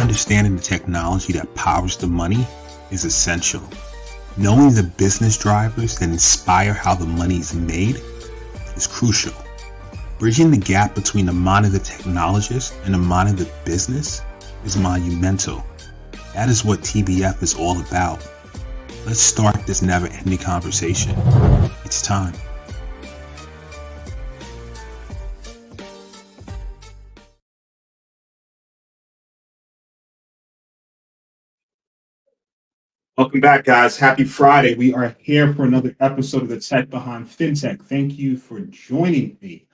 understanding the technology that powers the money is essential. Knowing the business drivers that inspire how the money is made is crucial. Bridging the gap between the mind of the technologist and the mind of the business is monumental. That is what TBF is all about. Let's start this never-ending conversation. It's time. Welcome back, guys. Happy Friday. We are here for another episode of the Tech Behind FinTech. Thank you for joining me.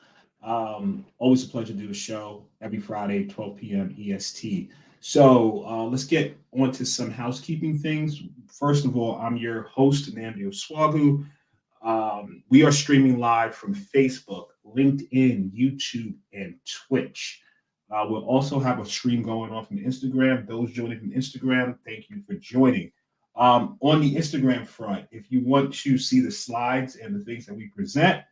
Always a pleasure to do the show every Friday, 12 p.m. EST. So let's get on to some housekeeping things. First of all, I'm your host, Nnamdi Osuagwu. We are streaming live from Facebook, LinkedIn, YouTube, and Twitch. We'll also have a stream going on from Instagram. Those joining from Instagram, thank you for joining. On the Instagram front, if you want to see the slides and the things that we present,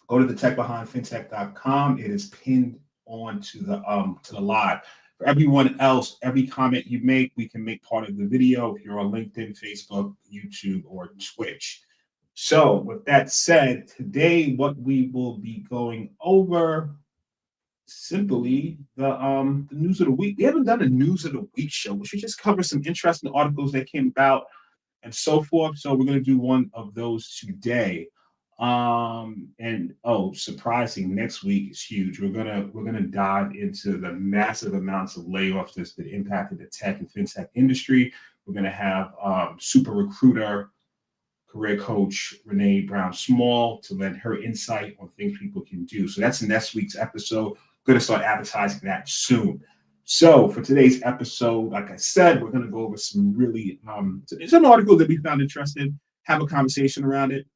go to the techbehindfintech.com. It is pinned on to the live. For everyone else, every comment you make, we can make part of the video if you're on LinkedIn, Facebook, YouTube, or Twitch. So with that said, today what we will be going over simply the news of the week. We haven't done a news of the week show. We should just cover some interesting articles that came about and so forth. So we're going to do one of those today. Surprising, next week is huge. We're gonna dive into the massive amounts of layoffs that impacted the tech and fintech industry. We're gonna have super recruiter, career coach Renee Brown Small to lend her insight on things people can do. So that's next week's episode. Going to start advertising that soon. So for today's episode, like I said, we're going to go over some really some articles that we found interesting, have a conversation around it.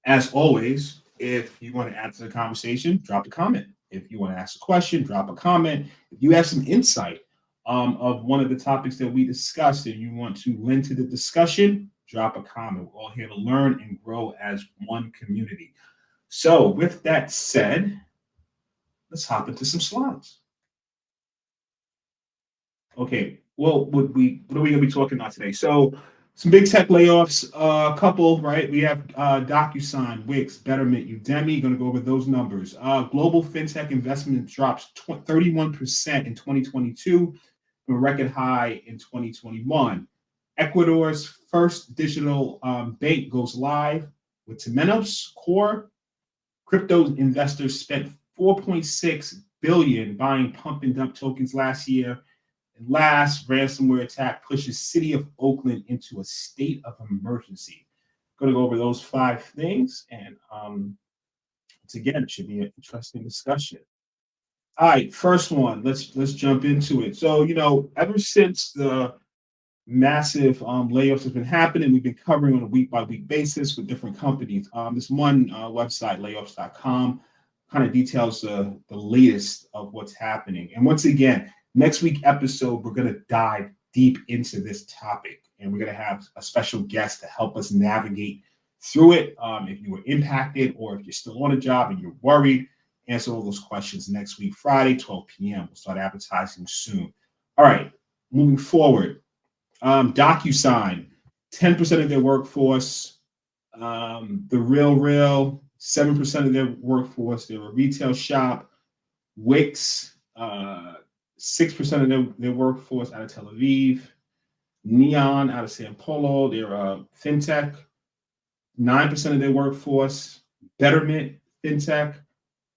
As always, if you want to add to the conversation, drop a comment. If you want to ask a question, drop a comment. If you have some insight of one of the topics that we discussed and you want to lend to the discussion, drop a comment. We're all here to learn and grow as one community. So with that said, let's hop into some slides. Okay, well, what are we going to be talking about today? So some big tech layoffs, a couple, right? We have DocuSign, Wix, Betterment, Udemy. Going to go over those numbers. Global fintech investment drops 31% in 2022 from a record high in 2021. Ecuador's first digital bank goes live with Temenos core. Crypto investors spent $4.6 billion buying pump and dump tokens last year. And last, ransomware attack pushes city of Oakland into a state of emergency. Going to go over those 5 things, and once again, it should be an interesting discussion. All right, first one. Let's jump into it. So ever since the massive layoffs have been happening, we've been covering on a week-by-week basis with different companies. This one website, layoffs.com, kind of details the latest of what's happening. And once again, next week episode, we're going to dive deep into this topic, and we're going to have a special guest to help us navigate through it. If you were impacted or if you're still on a job and you're worried, answer all those questions next week, Friday, 12 p.m. We'll start advertising soon. All right, moving forward. DocuSign, 10% of their workforce. The Real, 7% of their workforce. They're a retail shop. Wix, 6% of their workforce out of Tel Aviv. Neon out of Sao Paulo. They're a fintech. 9% of their workforce. Betterment, fintech.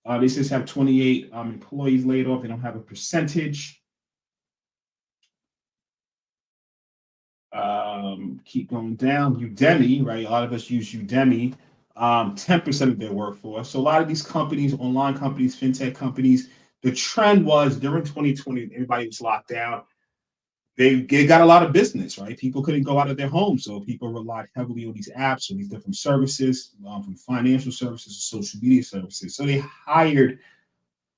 They just have 28 employees laid off. They don't have a percentage. Keep going down. Udemy, right? A lot of us use Udemy. 10% of their workforce. So a lot of these companies, online companies, fintech companies, the trend was during 2020, everybody was locked down. They got a lot of business, right? People couldn't go out of their homes, so people relied heavily on these apps or these different services, from financial services to social media services. So they hired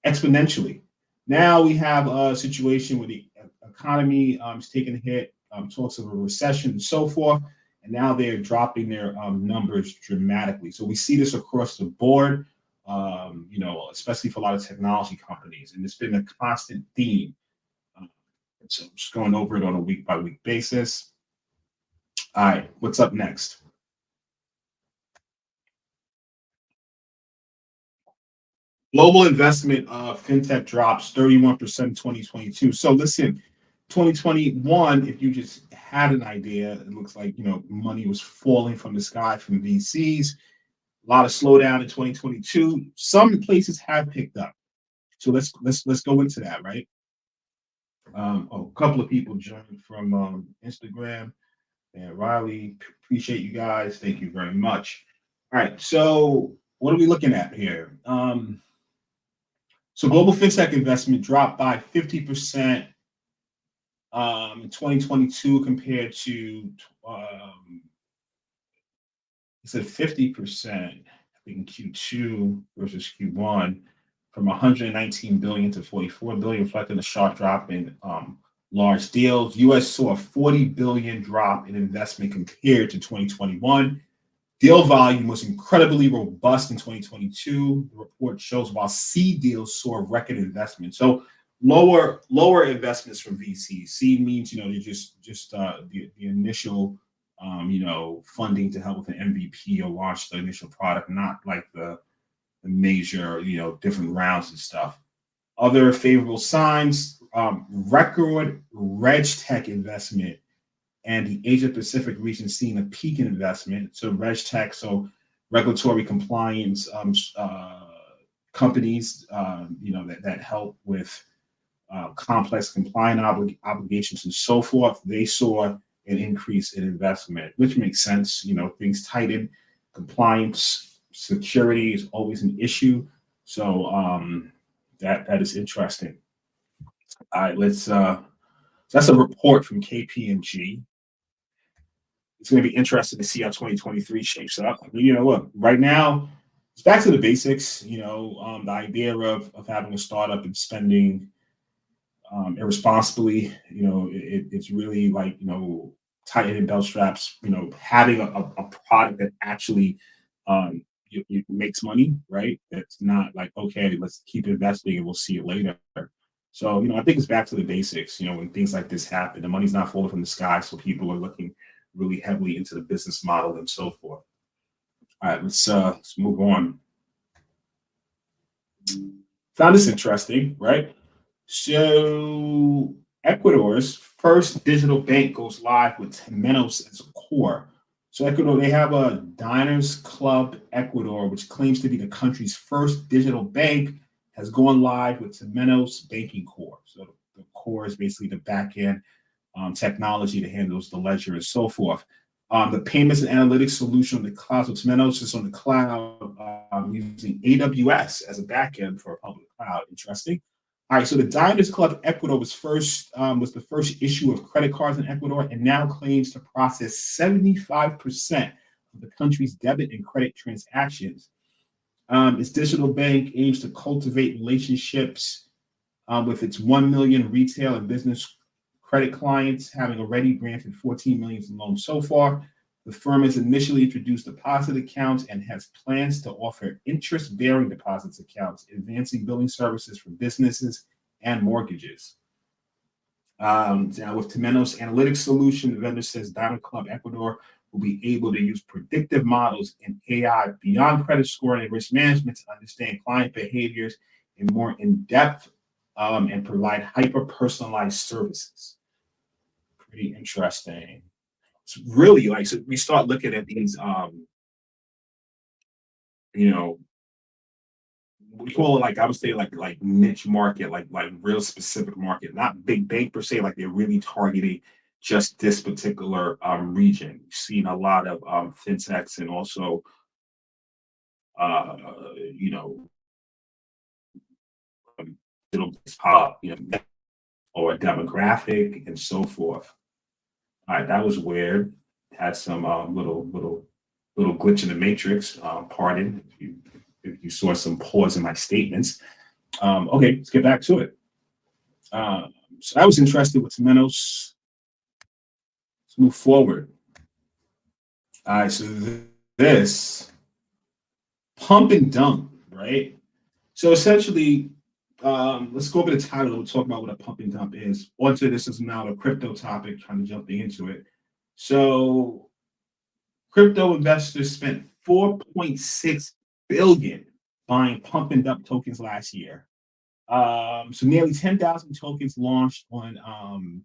exponentially. Now we have a situation where the economy is taking a hit. Talks of a recession and so forth, and now they're dropping their numbers dramatically. So we see this across the board. especially for a lot of technology companies. And it's been a constant theme. So I'm just going over it on a week by week basis. All right, what's up next? Global investment fintech drops 31% in 2022. So listen, 2021, if you just had an idea, it looks like money was falling from the sky from VCs. A lot of slowdown in 2022. Some places have picked up. So let's go into that, right? A couple of people joined from Instagram. And Riley, appreciate you guys. Thank you very much. All right, so what are we looking at here? So global fintech investment dropped by 50% in 2022 compared to it said 50%, I think in Q2 versus Q1, from 119 billion to 44 billion, reflecting a sharp drop in large deals. US saw a 40 billion drop in investment compared to 2021. Deal volume was incredibly robust in 2022. The report shows while C deals saw record investment. So lower investments from VC. C means they're just the initial funding to help with an MVP or launch the initial product, not like the major different rounds and stuff. Other favorable signs: record reg tech investment, and the Asia Pacific region seeing a peak in investment. So reg tech, so regulatory compliance companies, that help with complex compliance obligations and so forth. They saw an increase in investment, which makes sense. Things tighten, compliance, security is always an issue. So that is interesting. All right, let's. That's a report from KPMG. It's going to be interesting to see how 2023 shapes up. I mean, look, right now, it's back to the basics. The idea of having a startup and spending irresponsibly, it's really like, tightening belt straps, having a product that actually makes money, right? That's not like, okay, let's keep investing and we'll see it later. So, I think it's back to the basics. When things like this happen, the money's not falling from the sky. So people are looking really heavily into the business model and so forth. All right, let's move on. Found this interesting, right? So Ecuador's first digital bank goes live with Temenos as a core. So Ecuador, they have a Diners Club Ecuador, which claims to be the country's first digital bank, has gone live with Temenos banking core. So the core is basically the back end technology that handles the ledger and so forth. The payments and analytics solution on the cloud, so Temenos is on the cloud using AWS as a backend for a public cloud. Interesting. All right, so the Diners Club Ecuador was the first issue of credit cards in Ecuador, and now claims to process 75% of the country's debit and credit transactions. Its digital bank aims to cultivate relationships with its 1 million retail and business credit clients, having already granted 14 million in loans so far. The firm has initially introduced deposit accounts and has plans to offer interest-bearing deposits accounts, advancing billing services for businesses and mortgages. Now, with Temenos Analytics Solution, the vendor says Diners Club Ecuador will be able to use predictive models and AI beyond credit scoring and risk management to understand client behaviors in more in-depth and provide hyper-personalized services. Pretty interesting. It's really like, so we start looking at these, we call it, like, I would say like niche market, like real specific market, not big bank per se, like they're really targeting just this particular region. We've seen a lot of fintechs and also, it'll pop, or a demographic and so forth. All right, that was weird. Had some little glitch in the matrix. Pardon if you saw some pause in my statements. Okay, let's get back to it. So I was interested with Temenos. Let's move forward. All right, so this pump and dump, right? So essentially, let's go over the title. We'll talk about what a pump and dump is. Onto this is now a crypto topic, trying to jump into it. So crypto investors spent 4.6 billion buying pump and dump tokens last year. So nearly 10,000 tokens launched on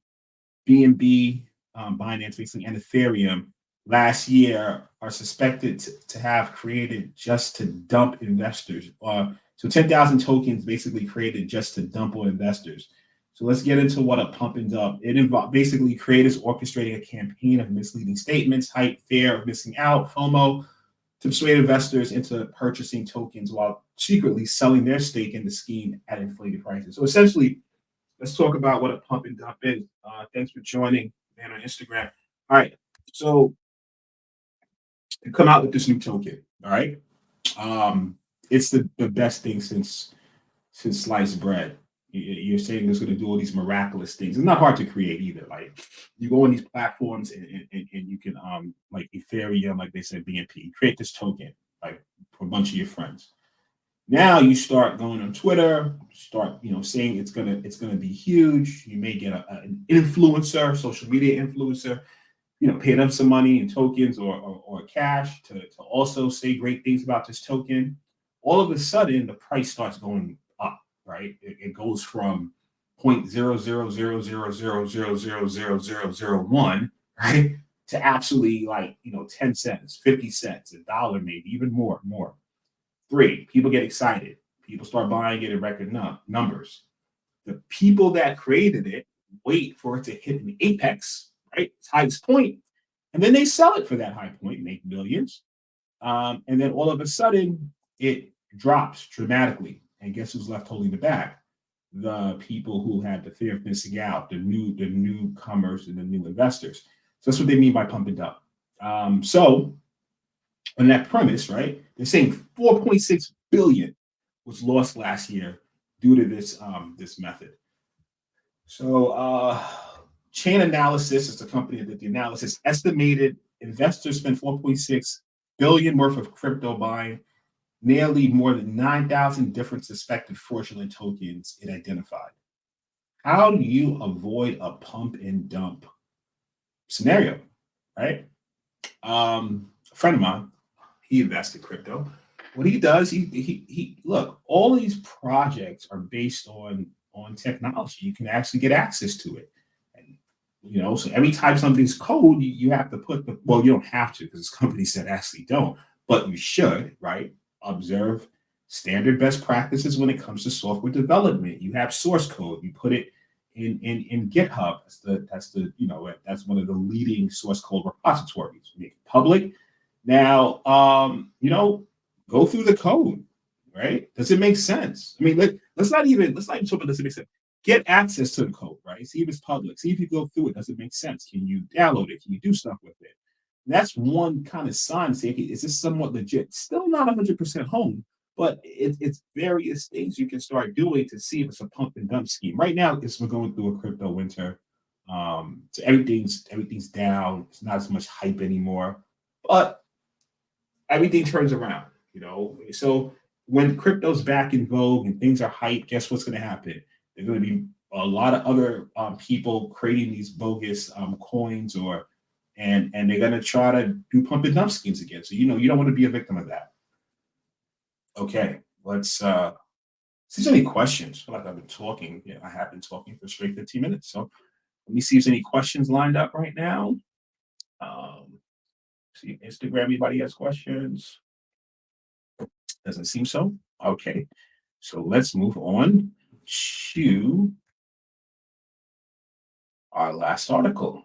BNB, Binance, basically, and Ethereum last year are suspected to have created just to dump investors. So 10,000 tokens basically created just to dump on investors. So let's get into what a pump and dump. It involves basically creators orchestrating a campaign of misleading statements, hype, fear of missing out, FOMO, to persuade investors into purchasing tokens while secretly selling their stake in the scheme at inflated prices. So essentially, let's talk about what a pump and dump is. Thanks for joining, man, on Instagram. All right, so to come out with this new token, all right, it's the best thing since sliced bread. You're saying it's going to do all these miraculous things. It's not hard to create either. Like you go on these platforms and you can like Ethereum, like they said, BNP, create this token like for a bunch of your friends. Now you start going on Twitter, start saying it's gonna be huge. You may get an influencer, social media influencer, pay them some money in tokens or cash to also say great things about this token. All of a sudden, the price starts going up, right? It goes from 0.0000000001, right, to actually 10 cents, 50 cents, $1, maybe even more. 3, people get excited. People start buying it in record numbers. The people that created it wait for it to hit an apex, right? Its highest point, and then they sell it for that high point, make millions. And then all of a sudden, it drops dramatically. And guess who's left holding the bag? The people who had the fear of missing out, the newcomers and the new investors. So that's what they mean by pump and dump. So on that premise, right, they're saying 4.6 billion was lost last year due to this method. So Chain Analysis is the company that did the analysis. Estimated investors spent 4.6 billion worth of crypto buying nearly more than 9,000 different suspected fraudulent tokens it identified. How do you avoid a pump and dump scenario, right? A friend of mine, he invested crypto. What he does, he look, all these projects are based on technology. You can actually get access to it. And so every time something's code, you have to put you don't have to because this company said actually don't, but you should, right? Observe standard best practices when it comes to software development. You have source code, you put it in GitHub. That's one of the leading source code repositories. Make it public. Now, go through the code, right? Does it make sense? I mean, let's not even talk about does it make sense. Get access to the code, right? See if it's public. See if you go through it. Does it make sense? Can you download it? Can you do stuff with it? And that's one kind of sign. Say, okay, is this somewhat legit? Still not 100% home, but it's various things you can start doing to see if it's a pump and dump scheme. Right now, we're going through a crypto winter. So everything's down. It's not as much hype anymore, but everything turns around, So when crypto's back in vogue and things are hyped, guess what's going to happen? There's going to be a lot of other people creating these bogus coins and they're going to try to do pump and dump schemes again. So you don't want to be a victim of that. Okay, let's see if there's any questions. I feel like I've been talking. Yeah, I have been talking for straight 15 minutes. So let me see if there's any questions lined up right now. See Instagram, anybody has questions? Doesn't seem so. Okay, so let's move on to our last article.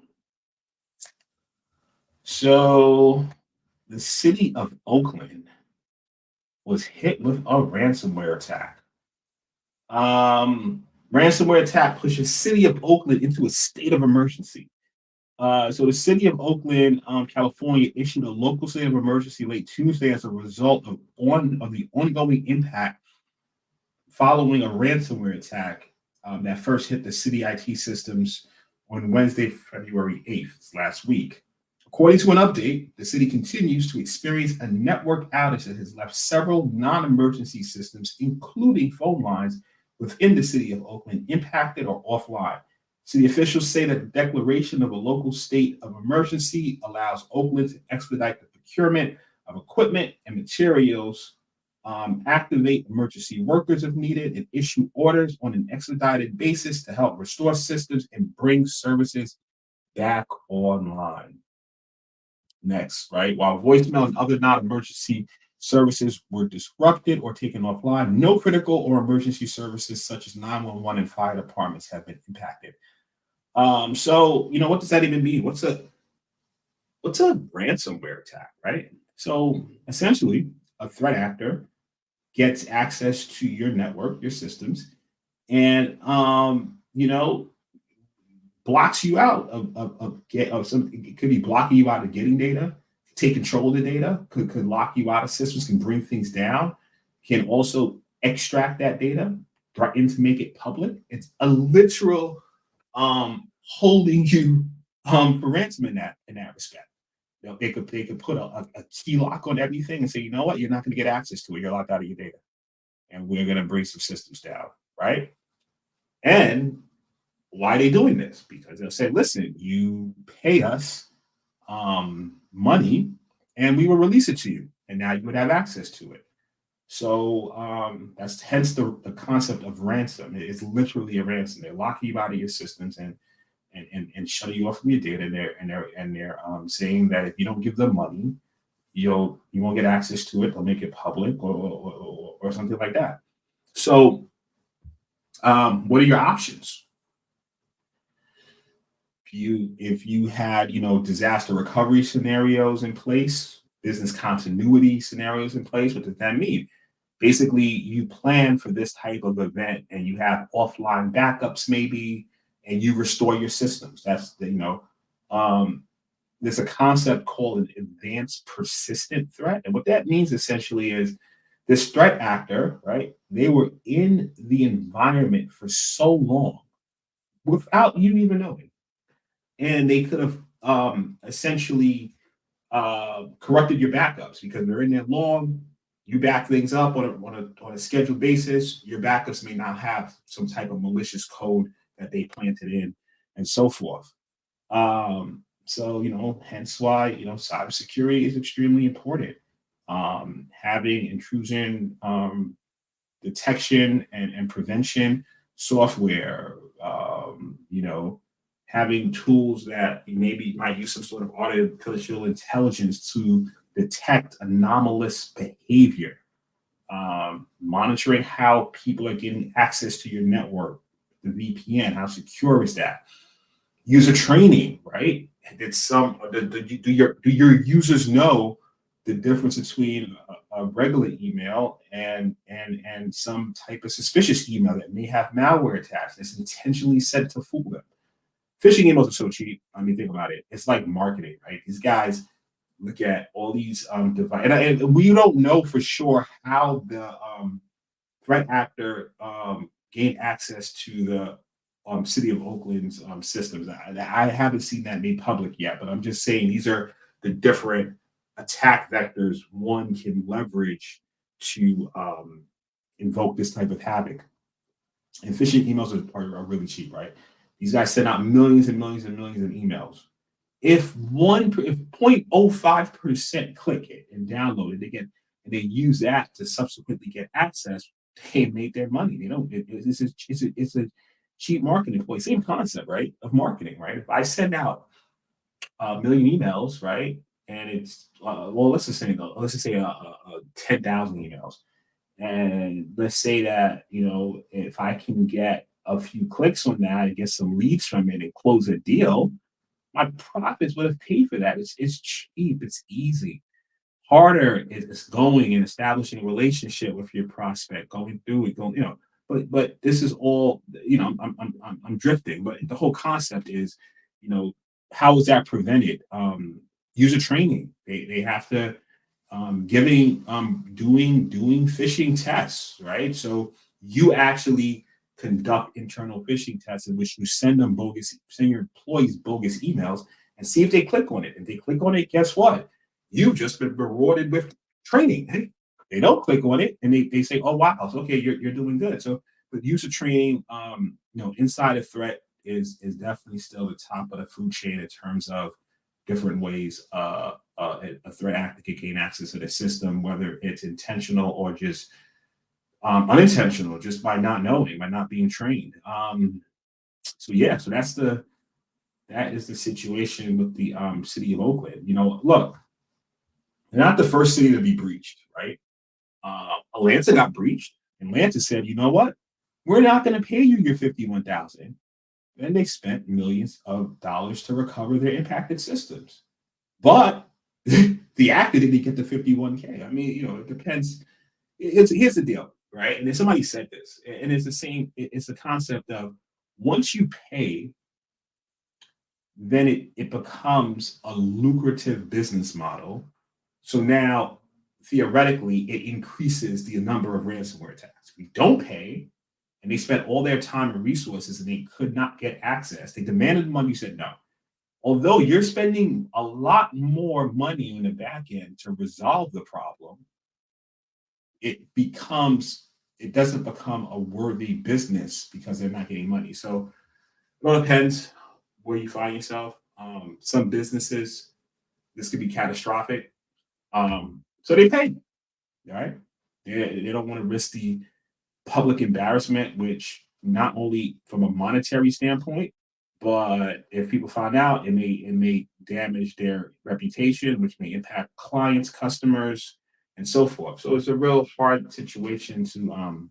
So the city of Oakland was hit with a ransomware attack. Ransomware attack pushes city of Oakland into a state of emergency. So the city of Oakland, California, issued a local state of emergency late Tuesday as a result of the ongoing impact following a ransomware attack that first hit the city IT systems on Wednesday, February 8th, last week. According to an update, the city continues to experience a network outage that has left several non-emergency systems, including phone lines within the city of Oakland, impacted or offline. City officials say that the declaration of a local state of emergency allows Oakland to expedite the procurement of equipment and materials, activate emergency workers if needed, and issue orders on an expedited basis to help restore systems and bring services back online. Next, right? While voicemail and other non-emergency services were disrupted or taken offline, no critical or emergency services such as 911 and fire departments have been impacted. So what does that even mean? What's a ransomware attack, right? So essentially, a threat actor gets access to your network, your systems, and blocks you out of something. It could be blocking you out of getting data, take control of the data, could lock you out of systems, can bring things down, can also extract that data, threaten to make it public. It's a literal holding you for ransom in that respect. They could put a key lock on everything and say, you know what, you're not going to get access to it. You're locked out of your data, and we're going to bring some systems down, right? And why are they doing this? Because they'll say, listen, you pay us money, and we will release it to you, and now you would have access to it. So that's hence the concept of ransom. It's literally a ransom. They're locking you out of your systems and shutting you off from your data. And they're saying that if you don't give them money, you won't get access to it. They'll make it public or something like that. So what are your options? If you had disaster recovery scenarios in place, business continuity scenarios in place, what does that mean? Basically, you plan for this type of event and you have offline backups maybe, and you restore your systems. That's there's a concept called an advanced persistent threat. And what that means essentially is this threat actor, right? They were in the environment for so long without you even knowing. And they could have essentially corrupted your backups because they're in there long. You back things up on a scheduled basis. Your backups may not have some type of malicious code that they planted in, and so forth. So hence why cybersecurity is extremely important. Having intrusion detection and prevention software. Having tools that maybe might use some sort of artificial intelligence to detect anomalous behavior, monitoring how people are getting access to your network, the VPN, how secure is that? User training, right? Do your users know the difference between a regular email and some type of suspicious email that may have malware attached that's intentionally sent to fool them? Phishing emails are so cheap. I mean, think about it. It's like marketing, right? These guys look at all these devices, and we don't know for sure how the threat actor gained access to the city of Oakland's systems. I haven't seen that made public yet, but I'm just saying these are the different attack vectors one can leverage to invoke this type of havoc. And phishing emails are really cheap, right? These guys send out millions and millions and millions of emails. If 0.05% click it and download it, they use that to subsequently get access. They made their money. They don't. It's a cheap marketing ploy. Same concept, right? Of marketing, right? If I send out a million emails, right, and it's let's just say 10,000 emails, and let's say that if I can get a few clicks on that and get some leads from it and close a deal, my profits would have paid for that. It's cheap. It's easy. Harder is going and establishing a relationship with your prospect, going through it, But this is all I'm drifting. But the whole concept is, how is that prevented? User training. They have to doing phishing tests, right? So you actually conduct internal phishing tests in which you send your employees bogus emails, and see if they click on it. If they click on it, guess what? You've just been rewarded with training. They don't click on it and they say, oh, wow, so, okay, you're doing good. So with user training, insider threat is definitely still the top of the food chain in terms of different ways a threat actor can gain access to the system, whether it's intentional or just unintentional, just by not knowing, by not being trained. So that is the situation with the city of Oakland. Look, they're not the first city to be breached, right? Atlanta got breached. Atlanta said, you know what? We're not going to pay you your $51,000. Then they spent millions of dollars to recover their impacted systems. But the actor didn't get the 51K. I mean, it depends. Here's the deal, right? And then somebody said this, and it's the same. It's the concept of once you pay, then it becomes a lucrative business model. So now, theoretically, it increases the number of ransomware attacks. We don't pay, and they spent all their time and resources, and they could not get access. They demanded money. You said no. Although you're spending a lot more money on the back end to resolve the problem, it doesn't become a worthy business because they're not getting money. So it all depends where you find yourself. Some businesses, this could be catastrophic. So they pay, right? They don't want to risk the public embarrassment, which not only from a monetary standpoint, but if people find out, it may damage their reputation, which may impact clients, customers, and so forth. So it's a real hard situation to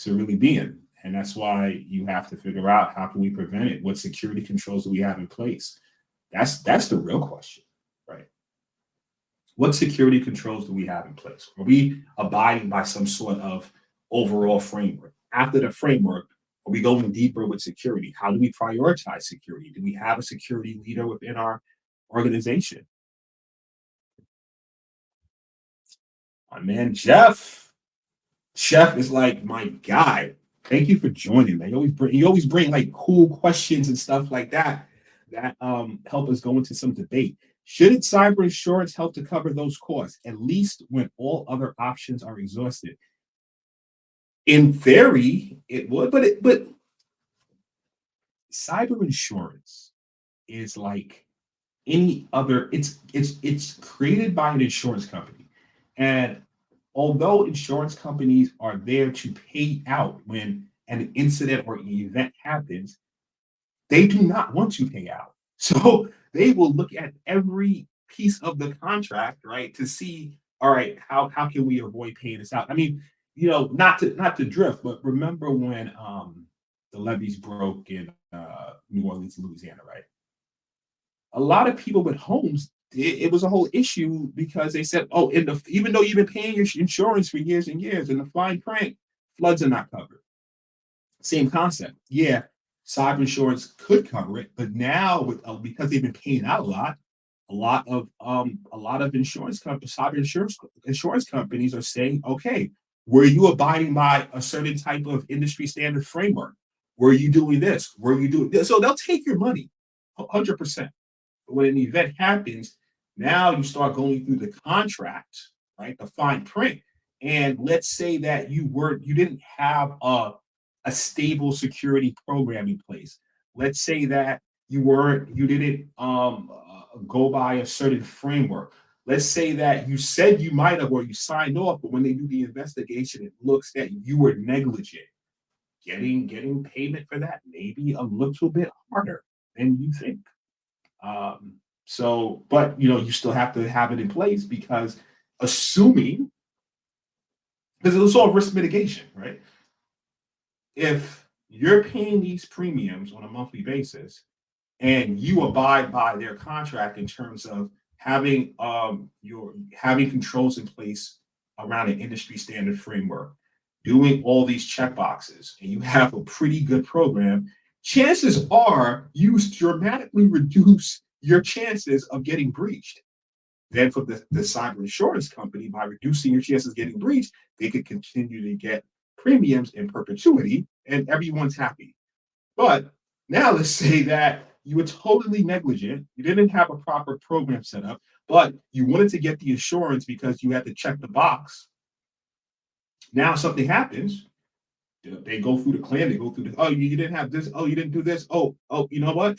really be in. And that's why you have to figure out, how can we prevent it? What security controls do we have in place? That's the real question, right? What security controls do we have in place? Are we abiding by some sort of overall framework? After the framework, are we going deeper with security? How do we prioritize security? Do we have a security leader within our organization? My man, Jeff. Chef is like my guy. Thank you for joining, man. You always bring like cool questions and stuff like that help us go into some debate. Shouldn't cyber insurance help to cover those costs, at least when all other options are exhausted? In theory, it would, but cyber insurance is like any other. It's created by an insurance company, and although insurance companies are there to pay out when an incident or an event happens, they do not want to pay out. So they will look at every piece of the contract, right, to see, all right, how can we avoid paying this out? I mean, not to drift, but remember when the levees broke in New Orleans, Louisiana, right? A lot of people with homes, it was a whole issue because they said, oh, even though you've been paying your insurance for years and years, in the fine print, floods are not covered. Same concept. Yeah, cyber insurance could cover it, but now because they've been paying out a lot of insurance companies, insurance companies are saying, okay, were you abiding by a certain type of industry standard framework? Were you doing this? Were you doing this? So they'll take your money, 100%. But when an event happens, now you start going through the contract, right? The fine print. And let's say that you didn't have a stable security program in place. Let's say that you didn't go by a certain framework. Let's say that you said you might have, or you signed off, but when they do the investigation, it looks that you were negligent. Getting payment for that maybe a little bit harder than you think. But you still have to have it in place because it's all risk mitigation, right? If you're paying these premiums on a monthly basis and you abide by their contract in terms of having controls in place around an industry standard framework, doing all these check boxes, and you have a pretty good program, chances are you dramatically reduce your chances of getting breached. Then for the cyber insurance company, by reducing your chances of getting breached, they could continue to get premiums in perpetuity and everyone's happy. But now let's say that You were totally negligent. You didn't have a proper program set up, but you wanted to get the insurance because you had to check the box. Now something happens. They go through the claim. They go through the. Oh, you didn't have this. Oh, you didn't do this. Oh, you know what?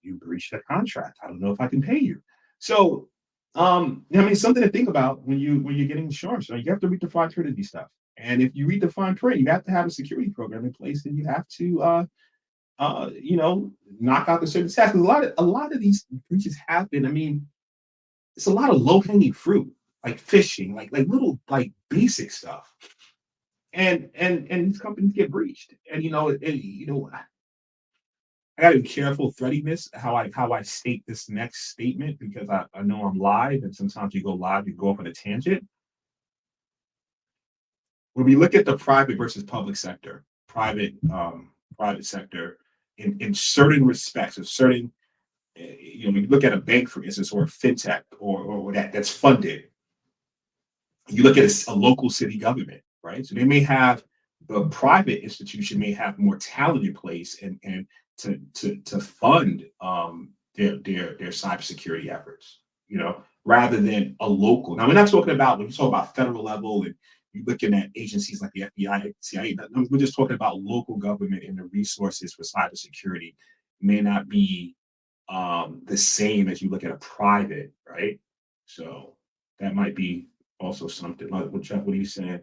You breached that contract. I don't know if I can pay you. So, I mean, something to think about when you're getting insurance. You have to read the fine print of these stuff. And if you read the fine print, you have to have a security program in place, and you have to knock out the certain tasks. 'Cause a lot of these breaches happen. I mean, it's a lot of low hanging fruit, like phishing, like little like basic stuff, and these companies get breached. And I got to be careful threadiness how I state this next statement because I know I'm live, and sometimes you go live, you go off on a tangent. When we look at the private versus public sector, private sector in certain respects, or certain when you look at a bank, for instance, or a fintech, or that's funded, you look at a local city government, right? So they may have the private institution may have more talent in place and to fund their cybersecurity efforts, rather than a local. Now we're not talking about when you talk about federal level and you're looking at agencies like the FBI, CIA. We're just talking about local government, and the resources for cybersecurity may not be the same as you look at a private, right? So that might be also something. Like what Jeff, what are you saying?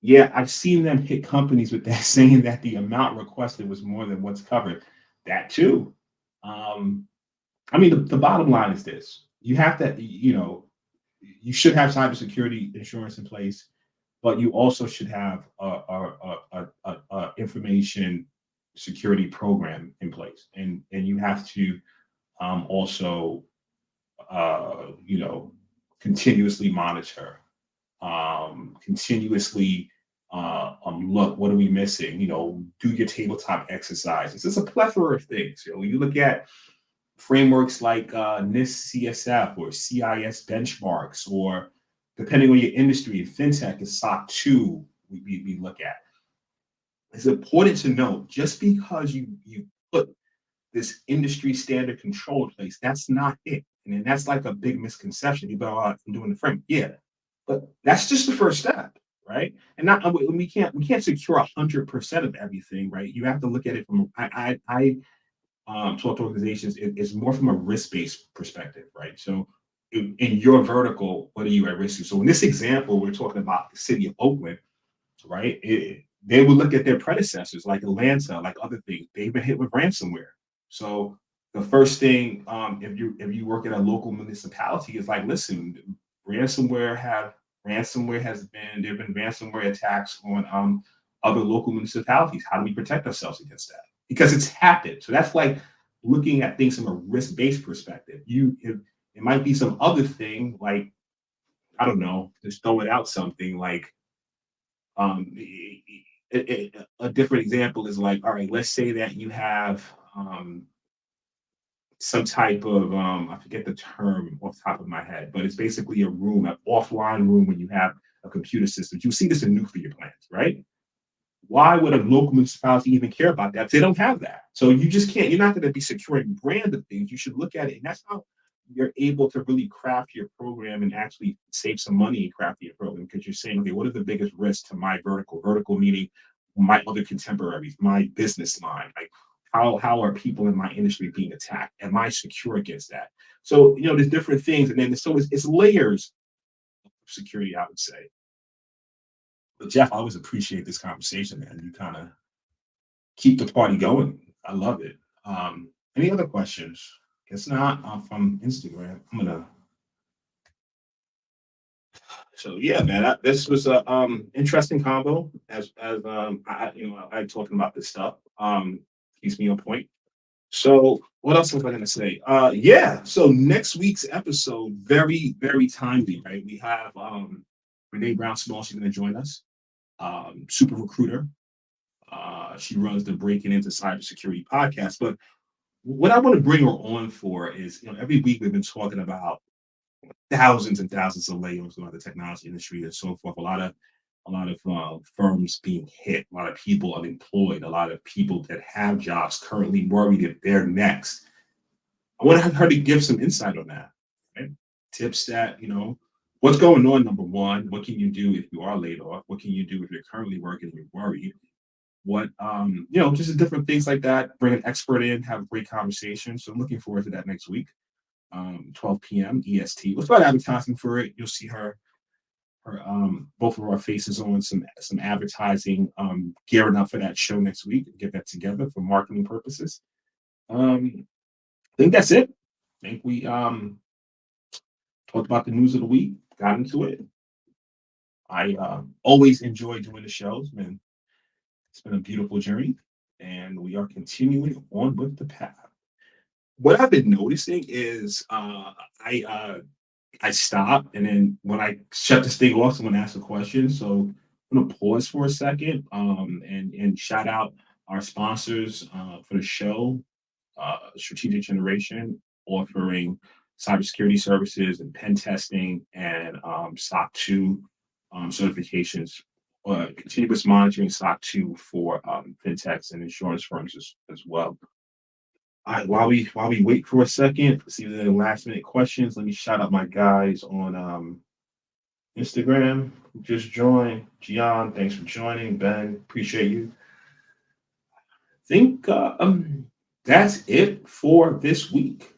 Yeah, I've seen them hit companies with that, saying that the amount requested was more than what's covered. That too. Um, I mean, the bottom line is this: you have to, you should have cybersecurity insurance in place, but you also should have a information security program in place, and you have to also continuously monitor, continuously look, what are we missing? Do your tabletop exercises. There's a plethora of things. When you look at frameworks like NIST CSF or CIS benchmarks, or depending on your industry, fintech is SOC 2, we look at. It's important to note, just because you put this industry standard control in place, that's not it. And then that's like a big misconception. You go out and doing the frame. Yeah. But that's just the first step, right? And not we can't secure 100% of everything, right? You have to look at it from I talk to organizations. It's more from a risk-based perspective, right? So in your vertical, what are you at risk to? So in this example, we're talking about the city of Oakland, right? They would look at their predecessors like Atlanta, like other things. They've been hit with ransomware. So the first thing, if you work in a local municipality, is like, listen, ransomware has been there have been ransomware attacks on other local municipalities. How do we protect ourselves against that? Because it's happened. So that's like looking at things from a risk-based perspective. It might be some other thing, like, I don't know, just throwing out something like um, a different example is like, all right, let's say that you have some type of I forget the term off the top of my head, but it's basically a room, an offline room when you have a computer system. You see this in nuclear plants, right? Why would a local municipality even care about that if they don't have that? So you just can't, you're not going to be securing brand of things. You should look at it. And that's how you're able to really craft your program and actually save some money in crafting your program, because you're saying, okay, what are the biggest risks to my vertical? Vertical meaning my other contemporaries, my business line. Like, how are people in my industry being attacked? Am I secure against that? So, there's different things. And then it's layers of security, I would say. But Jeff, I always appreciate this conversation, man. You kind of keep the party going. I love it. Any other questions? Guess not. From Instagram. So yeah, man. This was a interesting combo. As I talking about this stuff. Keeps me on point. So what else was I going to say? Yeah. So next week's episode, very very timely, right? We have Renee Brown Small. She's going to join us. Super recruiter. She runs the Breaking Into Cybersecurity podcast. But what I want to bring her on for is, every week we've been talking about thousands and thousands of layoffs about the technology industry and so forth. A lot of a lot of firms being hit, a lot of people unemployed, a lot of people that have jobs currently worried if they're next. I want her to give some insight on that. Right? Tips that, what's going on, number one, what can you do if you are laid off? What can you do if you're currently working and you're worried? What, just different things like that. Bring an expert in, have a great conversation. So I'm looking forward to that next week, 12 p.m. EST. We'll start advertising for it. You'll see her both of our faces on some advertising, gearing up for that show next week. Get that together for marketing purposes. I think that's it. I think we talked about the news of the week, got into it. I always enjoy doing the shows, man. It's been a beautiful journey, and we are continuing on with the path. What I've been noticing is I stop, and then when I shut this thing off, someone asks a question. So I'm gonna pause for a second and shout out our sponsors for the show, Strategic Generation, offering cybersecurity services and pen testing and SOC 2 certifications. Continuous monitoring SOC 2 for fintechs and insurance firms as well. All right, while we wait for a second, see if there are last minute questions. Let me shout out my guys on Instagram who just joined. Gian, thanks for joining. Ben, appreciate you. I think that's it for this week.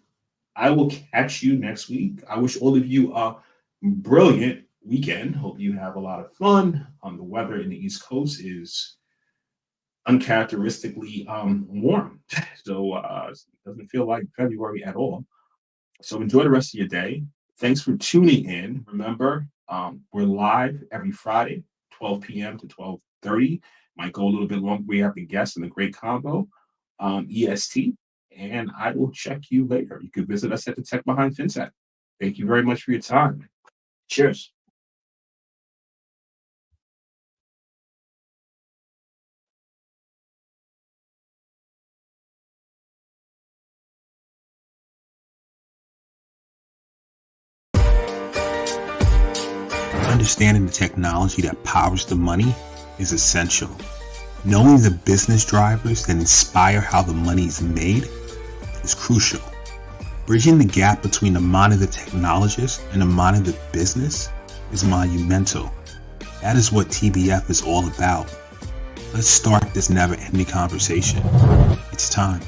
I will catch you next week. I wish all of you a brilliant weekend. Hope you have a lot of fun. The weather in the East Coast is uncharacteristically warm, so it doesn't feel like February at all. So enjoy the rest of your day. Thanks for tuning in. Remember, we're live every Friday, 12 p.m. to 12:30. Might go a little bit longer. We have the guests and the great combo, EST, and I will check you later. You can visit us at the Tech Behind FinTech. Thank you very much for your time. Cheers. Understanding the technology that powers the money is essential. Knowing the business drivers that inspire how the money is made is crucial. Bridging the gap between the mind of the technologist and the mind of the business is monumental. That is what TBF is all about. Let's start this never-ending conversation. It's time.